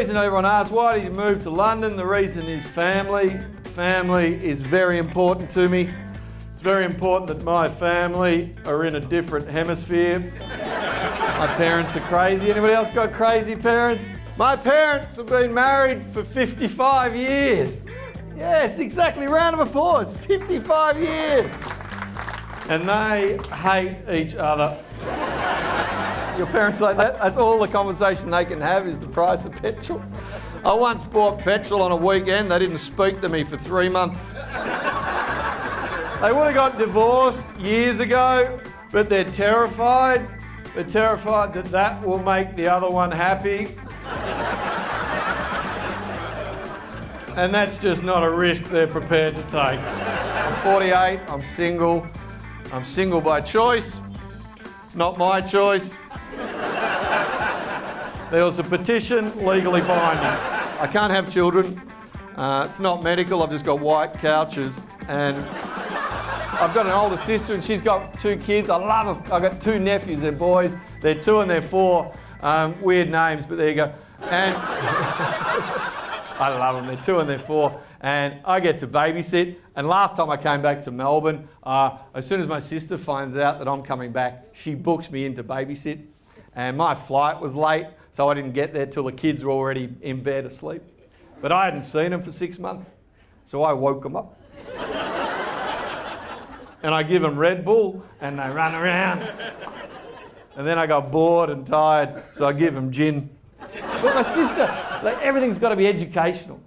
reason everyone asks, why did you move to London? The reason is family. Family is very important to me. It's very important that my family are in a different hemisphere. My parents are crazy. Anybody else got crazy parents? My parents have been married for 55 years. Yes, exactly. Round of applause. 55 years. And they hate each other. Your parents like that? That's all the conversation they can have is the price of petrol. I once bought petrol on a weekend. They didn't speak to me for 3 months. They would have got divorced years ago, but they're terrified. They're terrified that that will make the other one happy. And that's just not a risk they're prepared to take. I'm 48, I'm single. I'm single by choice, not my choice. There was a petition legally binding. I can't have children. It's not medical, I've just got white couches. And I've got an older sister and she's got 2 kids. I love them. I've got 2 nephews, they're boys. They're 2 and they're 4. Weird names, but there you go. And I love them, they're 2 and they're 4. And I get to babysit. And last time I came back to Melbourne, as soon as my sister finds out that I'm coming back, she books me in to babysit. And my flight was late, so I didn't get there till the kids were already in bed asleep. But I hadn't seen them for 6 months, so I woke them up. And I give them Red Bull, and they run around. And then I got bored and tired, so I give them gin. But my sister, like, everything's got to be educational.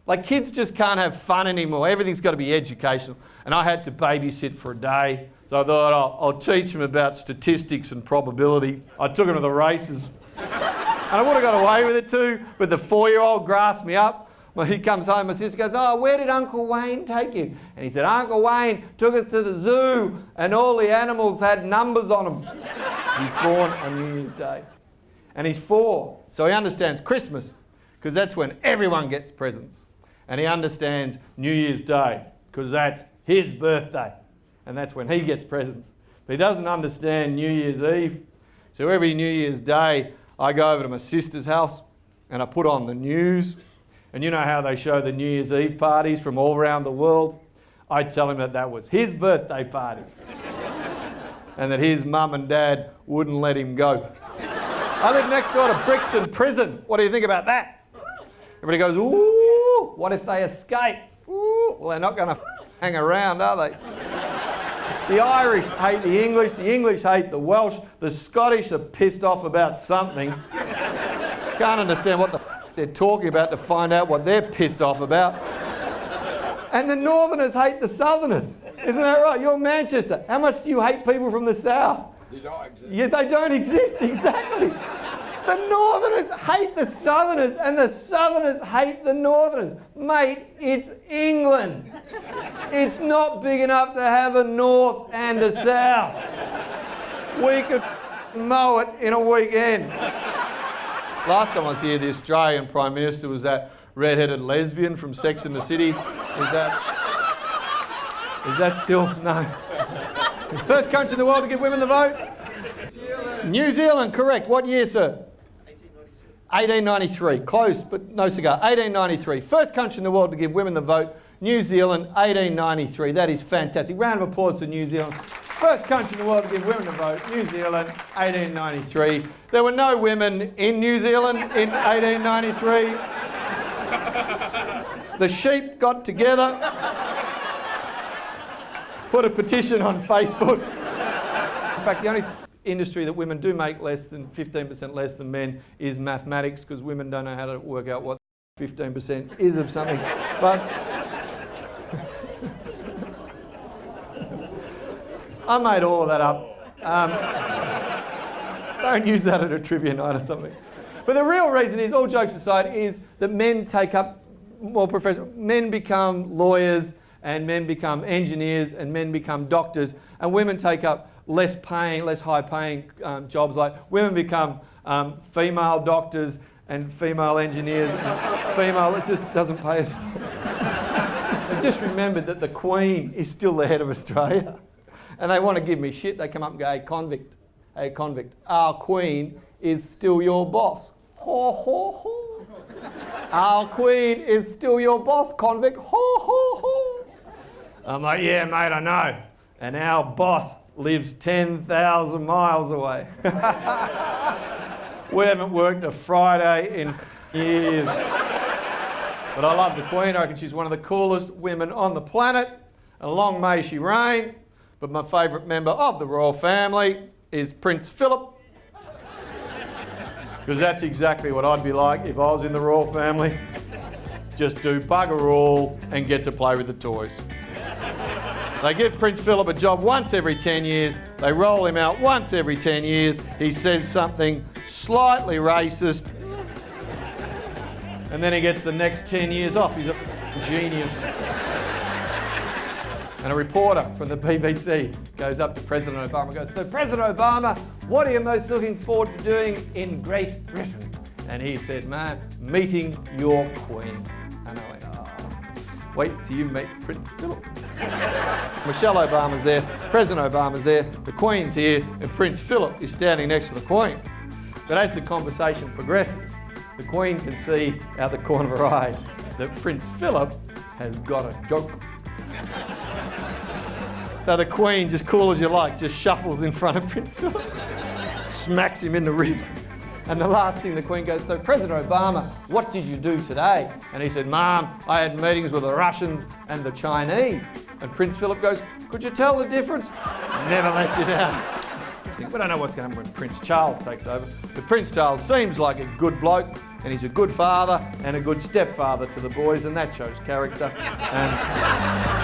Like, kids just can't have fun anymore. Everything's got to be educational. And I had to babysit for a day. So I thought, I'll teach them about statistics and probability. I took them to the races. And I would have got away with it too, but the 4-year-old grasped me up. Well, he comes home, my sister goes, oh, where did Uncle Wayne take you? And he said, Uncle Wayne took us to the zoo and all the animals had numbers on them. He's born on New Year's Day. And he's 4, so he understands Christmas, because that's when everyone gets presents. And he understands New Year's Day, because that's his birthday. And that's when he gets presents. But he doesn't understand New Year's Eve. So every New Year's Day, I go over to my sister's house and I put on the news. And you know how they show the New Year's Eve parties from all around the world? I tell him that that was his birthday party. And that his mum and dad wouldn't let him go. I live next door to Brixton Prison. What do you think about that? Everybody goes, ooh, what if they escape? Ooh, well, they're not going to hang around, are they? The Irish hate the English hate the Welsh, the Scottish are pissed off about something. Can't understand what they're talking about to find out what they're pissed off about. And the Northerners hate the Southerners. Isn't that right? You're Manchester. How much do you hate people from the South? They don't exist. Yeah, they don't exist, exactly. The Northerners hate the Southerners and the Southerners hate the Northerners. Mate, it's England. It's not big enough to have a North and a South. We could mow it in a weekend. Last time I was here, the Australian Prime Minister was that red-headed lesbian from Sex and the City. Is that still? No. First country in the world to give women the vote? New Zealand, correct. What year, sir? 1893. Close, but no cigar. 1893. First country in the world to give women the vote. New Zealand, 1893. That is fantastic. Round of applause for New Zealand. First country in the world to give women the vote. New Zealand, 1893. There were no women in New Zealand in 1893. The sheep got together, put a petition on Facebook. In fact, the only industry that women do make less than 15% less than men is mathematics, because women don't know how to work out what 15% is of something. But I made all of that up. Don't use that at a trivia night or something. But the real reason is, all jokes aside, is that men take up more professional. Men become lawyers and men become engineers and men become doctors, and women take up less high paying jobs. Like women become female doctors and female engineers and female, it just doesn't pay as well. I just remembered that the Queen is still the head of Australia and they want to give me shit. They come up and go, hey convict, our Queen is still your boss. Ho, ho, ho. Our Queen is still your boss, convict. Ho, ho, ho. I'm like, yeah, mate, I know. And our boss lives 10,000 miles away. We haven't worked a Friday in years. But I love the Queen. I reckon she's one of the coolest women on the planet. And long may she reign. But my favourite member of the royal family is Prince Philip. Because that's exactly what I'd be like if I was in the royal family. Just do bugger all and get to play with the toys. They give Prince Philip a job once every 10 years. They roll him out once every 10 years. He says something slightly racist. And then he gets the next 10 years off. He's a genius. And a reporter from the BBC goes up to President Obama and goes, so President Obama, what are you most looking forward to doing in Great Britain? And he said, man, meeting your Queen. And I went, oh, wait till you meet Prince Philip. Michelle Obama's there, President Obama's there, the Queen's here, and Prince Philip is standing next to the Queen. But as the conversation progresses, the Queen can see out the corner of her eye that Prince Philip has got a joke. So the Queen, just cool as you like, just shuffles in front of Prince Philip, smacks him in the ribs. And the last thing the Queen goes, so President Obama, what did you do today? And he said, Mom, I had meetings with the Russians and the Chinese. And Prince Philip goes, could you tell the difference? Never let you down. We don't know what's going to happen when Prince Charles takes over. But Prince Charles seems like a good bloke, and he's a good father and a good stepfather to the boys, and that shows character. And